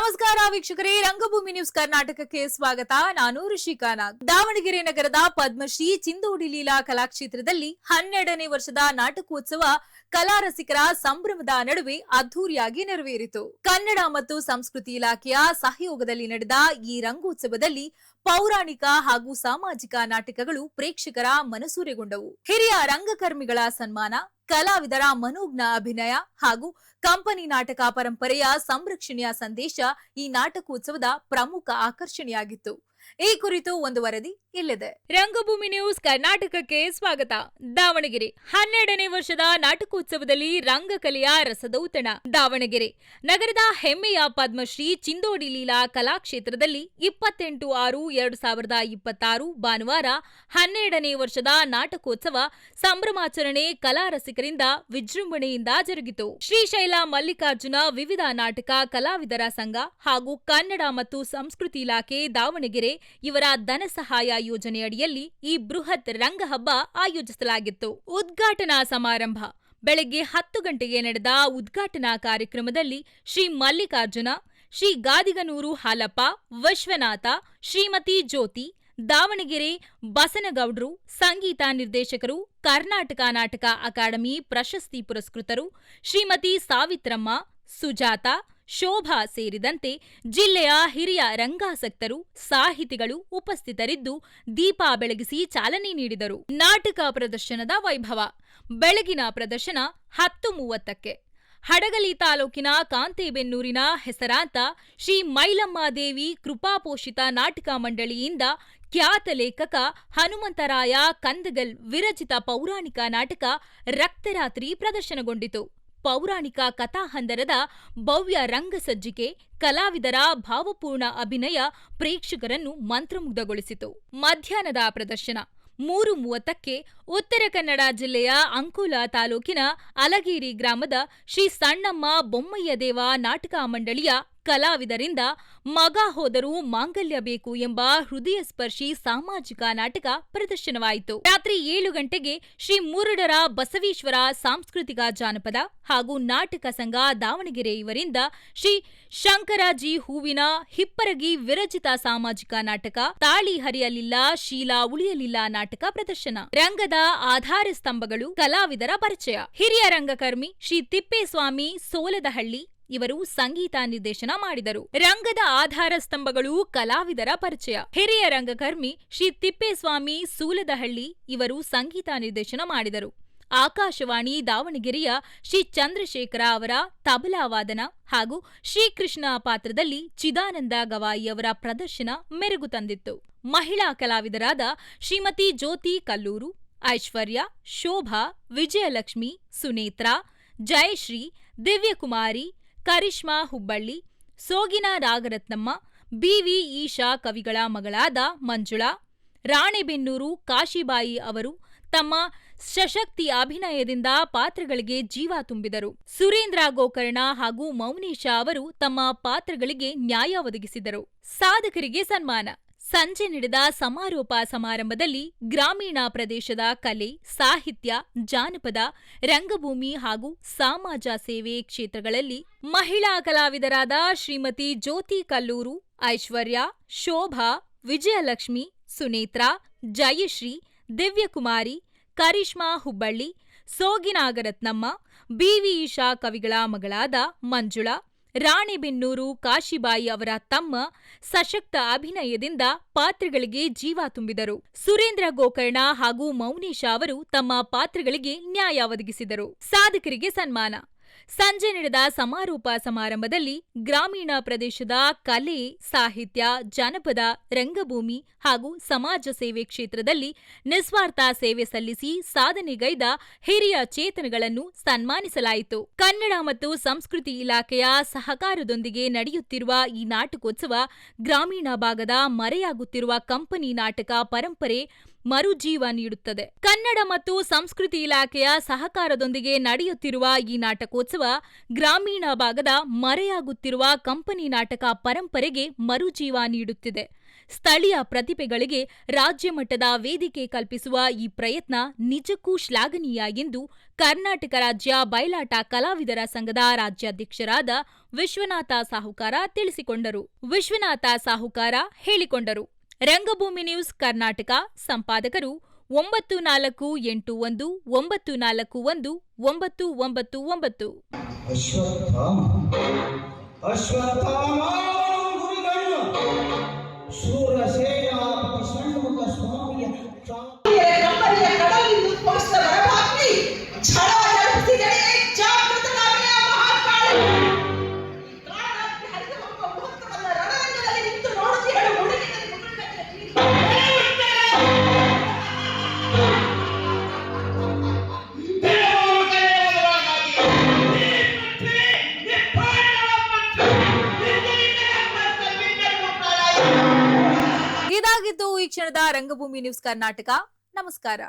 ನಮಸ್ಕಾರ ವೀಕ್ಷಕರೇ, ರಂಗಭೂಮಿ ನ್ಯೂಸ್ ಕರ್ನಾಟಕಕ್ಕೆ ಸ್ವಾಗತ. ನಾನು ಋಷಿಕಾ ನಾಗ್. ದಾವಣಗೆರೆ ನಗರದ ಪದ್ಮಶ್ರೀ ಚಿಂದೋಡಿ ಲೀಲಾ ಕಲಾಕ್ಷೇತ್ರದಲ್ಲಿ 12ನೇ ವರ್ಷದ ನಾಟಕೋತ್ಸವ ಕಲಾ ರಸಿಕರ ಸಂಭ್ರಮದ ನಡುವೆ ಅದ್ದೂರಿಯಾಗಿ ನೆರವೇರಿತು. ಕನ್ನಡ ಮತ್ತು ಸಂಸ್ಕೃತಿ ಇಲಾಖೆಯ ಸಹಯೋಗದಲ್ಲಿ ನಡೆದ ಈ ರಂಗೋತ್ಸವದಲ್ಲಿ ಪೌರಾಣಿಕ ಹಾಗೂ ಸಾಮಾಜಿಕ ನಾಟಕಗಳು ಪ್ರೇಕ್ಷಕರ ಮನಸೂರೆಗೊಂಡವು. ಹಿರಿಯ ರಂಗಕರ್ಮಿಗಳ ಸನ್ಮಾನ, ಕಲಾವಿದರ ಮನೋಜ್ಞ ಅಭಿನಯ ಹಾಗೂ ಕಂಪನಿ ನಾಟಕ ಪರಂಪರೆಯ ಸಂರಕ್ಷಣೆಯ ಸಂದೇಶ ಈ ನಾಟಕೋತ್ಸವದ ಪ್ರಮುಖ ಆಕರ್ಷಣೆಯಾಗಿತ್ತು. ಈ ಕುರಿತು ಒಂದು ವರದಿ ಇಲ್ಲಿದೆ. ರಂಗಭೂಮಿ ನ್ಯೂಸ್ ಕರ್ನಾಟಕಕ್ಕೆ ಸ್ವಾಗತ. ದಾವಣಗೆರೆ 12ನೇ ವರ್ಷದ ನಾಟಕೋತ್ಸವದಲ್ಲಿ ರಂಗಕಲೆಯ ರಸದೌತಣ. ದಾವಣಗೆರೆ ನಗರದ ಹೆಮ್ಮೆಯ ಪದ್ಮಶ್ರೀ ಚಿಂದೋಡಿ ಲೀಲಾ ಕಲಾಕ್ಷೇತ್ರದಲ್ಲಿ 28/6/2026 ಭಾನುವಾರ 12ನೇ ವರ್ಷದ ನಾಟಕೋತ್ಸವ ಸಂಭ್ರಮಾಚರಣೆ ಕಲಾ ರಸಿಕರಿಂದ ವಿಜೃಂಭಣೆಯಿಂದ ಜರುಗಿತು. ಶ್ರೀಶೈಲ ಮಲ್ಲಿಕಾರ್ಜುನ ವಿವಿಧ ನಾಟಕ ಕಲಾವಿದರ ಸಂಘ ಹಾಗೂ ಕನ್ನಡ ಮತ್ತು ಸಂಸ್ಕೃತಿ ಇಲಾಖೆ ದಾವಣಗೆರೆ ಇವರ ಧನ ಸಹಾಯ ಯೋಜನೆಯಡಿಯಲ್ಲಿ ಈ ಬೃಹತ್ ರಂಗಹಬ್ಬ ಆಯೋಜಿಸಲಾಗಿತ್ತು. ಉದ್ಘಾಟನಾ ಸಮಾರಂಭ ಬೆಳಗ್ಗೆ 10 ಗಂಟೆಗೆ ನಡೆದ ಉದ್ಘಾಟನಾ ಕಾರ್ಯಕ್ರಮದಲ್ಲಿ ಶ್ರೀ ಮಲ್ಲಿಕಾರ್ಜುನ, ಶ್ರೀ ಗಾದಿಗನೂರು ಹಾಲಪ್ಪ, ವಿಶ್ವನಾಥ, ಶ್ರೀಮತಿ ಜ್ಯೋತಿ, ದಾವಣಗೆರೆ ಬಸನಗೌಡ್ರು, ಸಂಗೀತ ನಿರ್ದೇಶಕರು, ಕರ್ನಾಟಕ ನಾಟಕ ಅಕಾಡೆಮಿ ಪ್ರಶಸ್ತಿ ಪುರಸ್ಕೃತರು ಶ್ರೀಮತಿ ಸಾವಿತ್ರಮ್ಮ, ಸುಜಾತ, ಶೋಭಾ ಸೇರಿದಂತೆ ಜಿಲ್ಲೆಯ ಹಿರಿಯ ರಂಗಾಸಕ್ತರು, ಸಾಹಿತಿಗಳು ಉಪಸ್ಥಿತರಿದ್ದು ದೀಪ ಬೆಳಗಿಸಿ ಚಾಲನೆ ನೀಡಿದರು. ನಾಟಕ ಪ್ರದರ್ಶನದ ವೈಭವ ಬೆಳಗಿನ ಪ್ರದರ್ಶನ 10:30ಕ್ಕೆ ಹಡಗಲಿ ತಾಲೂಕಿನ ಕಾಂತೇಬೆನ್ನೂರಿನ ಹೆಸರಾಂತ ಶ್ರೀ ಮೈಲಮ್ಮ ದೇವಿ ಕೃಪಾಪೋಷಿತ ನಾಟಕ ಮಂಡಳಿಯಿಂದ ಖ್ಯಾತ ಲೇಖಕ ಹನುಮಂತರಾಯ ಕಂದಗಲ್ ವಿರಚಿತ ಪೌರಾಣಿಕ ನಾಟಕ ರಕ್ತರಾತ್ರಿ ಪ್ರದರ್ಶನಗೊಂಡಿತು. ಪೌರಾಣಿಕ ಕಥಾಹಂದರದ ಭವ್ಯ ರಂಗಸಜ್ಜಿಕೆ, ಕಲಾವಿದರ ಭಾವಪೂರ್ಣ ಅಭಿನಯ ಪ್ರೇಕ್ಷಕರನ್ನು ಮಂತ್ರಮುಗ್ಧಗೊಳಿಸಿತು. ಮಧ್ಯಾಹ್ನದ ಪ್ರದರ್ಶನ 3:30ಕ್ಕೆ ಉತ್ತರ ಕನ್ನಡ ಜಿಲ್ಲೆಯ ಅಂಕೋಲಾ ತಾಲೂಕಿನ ಅಲಗೇರಿ ಗ್ರಾಮದ ಶ್ರೀ ಸಣ್ಣಮ್ಮ ಬೊಮ್ಮಯ್ಯ ದೇವ ನಾಟಕ ಮಂಡಳಿಯ ಕಲಾವಿದರಿಂದ ಮಗ ಹೋದರೂ ಮಾಂಗಲ್ಯ ಬೇಕು ಎಂಬ ಹೃದಯ ಸ್ಪರ್ಶಿ ಸಾಮಾಜಿಕ ನಾಟಕ ಪ್ರದರ್ಶನವಾಯಿತು. ರಾತ್ರಿ 7 ಗಂಟೆಗೆ ಶ್ರೀ ಮುರುಡರ ಬಸವೇಶ್ವರ ಸಾಂಸ್ಕೃತಿಕ ಜಾನಪದ ಹಾಗೂ ನಾಟಕ ಸಂಘ ದಾವಣಗೆರೆ ಇವರಿಂದ ಶ್ರೀ ಶಂಕರಾಜಿ ಹೂವಿನ ಹಿಪ್ಪರಗಿ ವಿರಚಿತ ಸಾಮಾಜಿಕ ನಾಟಕ ತಾಳಿ ಹರಿಯಲಿಲ್ಲ ಶೀಲಾ ಉಳಿಯಲಿಲ್ಲ ನಾಟಕ ಪ್ರದರ್ಶನ. ರಂಗದ ಆಧಾರ ಸ್ತಂಭಗಳು, ಕಲಾವಿದರ ಪರಿಚಯ. ಹಿರಿಯ ರಂಗಕರ್ಮಿ ಶ್ರೀ ತಿಪ್ಪೇಸ್ವಾಮಿ ಸೋಲದಹಳ್ಳಿ ಇವರು ಸಂಗೀತ ನಿರ್ದೇಶನ ಮಾಡಿದರು. ರಂಗದ ಆಧಾರ ಸ್ತಂಭಗಳು, ಕಲಾವಿದರ ಪರಿಚಯ. ಹಿರಿಯ ರಂಗಕರ್ಮಿ ಶ್ರೀ ತಿಪ್ಪೇಸ್ವಾಮಿ ಸೂಲದಹಳ್ಳಿ ಇವರು ಸಂಗೀತ ನಿರ್ದೇಶನ ಮಾಡಿದರು. ಆಕಾಶವಾಣಿ ದಾವಣಗೆರೆಯ ಶ್ರೀ ಚಂದ್ರಶೇಖರ ಅವರ ತಬಲಾ ವಾದನ ಹಾಗೂ ಶ್ರೀಕೃಷ್ಣ ಪಾತ್ರದಲ್ಲಿ ಚಿದಾನಂದ ಗವಾಯಿ ಅವರ ಪ್ರದರ್ಶನ ಮೆರುಗು ತಂದಿತ್ತು. ಮಹಿಳಾ ಕಲಾವಿದರಾದ ಶ್ರೀಮತಿ ಜ್ಯೋತಿ ಕಲ್ಲೂರು, ಐಶ್ವರ್ಯ, ಶೋಭಾ, ವಿಜಯಲಕ್ಷ್ಮಿ, ಸುನೇತ್ರಾ, ಜಯಶ್ರೀ, ದಿವ್ಯಕುಮಾರಿ, ಕರಿಷ್ಮಾ ಹುಬ್ಬಳ್ಳಿ, ಸೋಗಿನ ನಾಗರತ್ನಮ್ಮ, ಬಿ.ವಿ. ಈಶಾ ಕವಿಗಳ ಮಗಳಾದ ಮಂಜುಳಾ, ರಾಣೆಬೆನ್ನೂರು ಕಾಶಿಬಾಯಿ ಅವರು ತಮ್ಮ ಸಶಕ್ತಿ ಅಭಿನಯದಿಂದ ಪಾತ್ರಗಳಿಗೆ ಜೀವ ತುಂಬಿದರು. ಸುರೇಂದ್ರ ಗೋಕರ್ಣ ಹಾಗೂ ಮೌನೇಶ ಅವರು ತಮ್ಮ ಪಾತ್ರಗಳಿಗೆ ನ್ಯಾಯ ಒದಗಿಸಿದರು. ಸಾಧಕರಿಗೆ ಸನ್ಮಾನ. ಸಂಜೆ ನಡೆದ ಸಮಾರೋಪ ಸಮಾರಂಭದಲ್ಲಿ ಗ್ರಾಮೀಣ ಪ್ರದೇಶದ ಕಲೆ, ಸಾಹಿತ್ಯ, ಜಾನಪದ, ರಂಗಭೂಮಿ ಹಾಗೂ ಸಮಾಜ ಸೇವೆ ಕ್ಷೇತ್ರಗಳಲ್ಲಿ ಮಹಿಳಾ ಕಲಾವಿದರಾದ ಶ್ರೀಮತಿ ಜ್ಯೋತಿ ಕಲ್ಲೂರು, ಐಶ್ವರ್ಯ, ಶೋಭಾ, ವಿಜಯಲಕ್ಷ್ಮಿ, ಸುನೇತ್ರಾ, ಜಯಶ್ರೀ, ದಿವ್ಯಕುಮಾರಿ, ಕರಿಷ್ಮಾ ಹುಬ್ಬಳ್ಳಿ, ಸೋಗಿನಾಗರತ್ನಮ್ಮ, ಬಿ.ವಿ. ಈಶಾ ಕವಿಗಳ ಮಗಳಾದ ಮಂಜುಳಾ, ರಾಣೆಬೆನ್ನೂರು ಕಾಶಿಬಾಯಿ ಅವರ ತಮ್ಮ ಸಶಕ್ತ ಅಭಿನಯದಿಂದ ಪಾತ್ರಗಳಿಗೆ ಜೀವ ತುಂಬಿದರು. ಸುರೇಂದ್ರ ಗೋಕರ್ಣ ಹಾಗೂ ಮೌನೇಶ ಅವರು ತಮ್ಮ ಪಾತ್ರಗಳಿಗೆ ನ್ಯಾಯ ಒದಗಿಸಿದರು. ಸಾಧಕರಿಗೆ ಸನ್ಮಾನ. ಸಂಜೆ ನಡೆದ ಸಮಾರೋಪ ಸಮಾರಂಭದಲ್ಲಿ ಗ್ರಾಮೀಣ ಪ್ರದೇಶದ ಕಲೆ, ಸಾಹಿತ್ಯ, ಜಾನಪದ, ರಂಗಭೂಮಿ ಹಾಗೂ ಸಮಾಜ ಸೇವೆ ಕ್ಷೇತ್ರದಲ್ಲಿ ನಿಸ್ವಾರ್ಥ ಸೇವೆ ಸಲ್ಲಿಸಿ ಸಾಧನೆಗೈದ ಹಿರಿಯ ಚೇತನಗಳನ್ನು ಸನ್ಮಾನಿಸಲಾಯಿತು. ಕನ್ನಡ ಮತ್ತು ಸಂಸ್ಕೃತಿ ಇಲಾಖೆಯ ಸಹಕಾರದೊಂದಿಗೆ ನಡೆಯುತ್ತಿರುವ ಈ ನಾಟಕೋತ್ಸವ ಗ್ರಾಮೀಣ ಭಾಗದ ಮರೆಯಾಗುತ್ತಿರುವ ಕಂಪನಿ ನಾಟಕ ಪರಂಪರೆ ಮರುಜೀವ ನೀಡುತ್ತದೆ. ಕನ್ನಡ ಮತ್ತು ಸಂಸ್ಕೃತಿ ಇಲಾಖೆಯ ಸಹಕಾರದೊಂದಿಗೆ ನಡೆಯುತ್ತಿರುವ ಈ ನಾಟಕೋತ್ಸವ ಗ್ರಾಮೀಣ ಭಾಗದ ಮರೆಯಾಗುತ್ತಿರುವ ಕಂಪನಿ ನಾಟಕ ಪರಂಪರೆಗೆ ಮರುಜೀವ ನೀಡುತ್ತಿದೆ. ಸ್ಥಳೀಯ ಪ್ರತಿಭೆಗಳಿಗೆ ರಾಜ್ಯ ಮಟ್ಟದ ವೇದಿಕೆ ಕಲ್ಪಿಸುವ ಈ ಪ್ರಯತ್ನ ನಿಜಕ್ಕೂ ಶ್ಲಾಘನೀಯ ಎಂದು ಕರ್ನಾಟಕ ರಾಜ್ಯ ಬಯಲಾಟ ಕಲಾವಿದರ ಸಂಘದ ರಾಜ್ಯಾಧ್ಯಕ್ಷರಾದ ವಿಶ್ವನಾಥ ಸಾಹುಕಾರ ತಿಳಿಸಿಕೊಂಡರು. ವಿಶ್ವನಾಥ ಸಾಹುಕಾರ ಹೇಳಿಕೊಂಡರು. ರಂಗಭೂಮಿ ನ್ಯೂಸ್ ಕರ್ನಾಟಕ ಸಂಪಾದಕರು 9419419999. ಇದಾಗಿತ್ತು ಈ ಕ್ಷಣದ ರಂಗಭೂಮಿ ನ್ಯೂಸ್ ಕರ್ನಾಟಕ. ನಮಸ್ಕಾರ.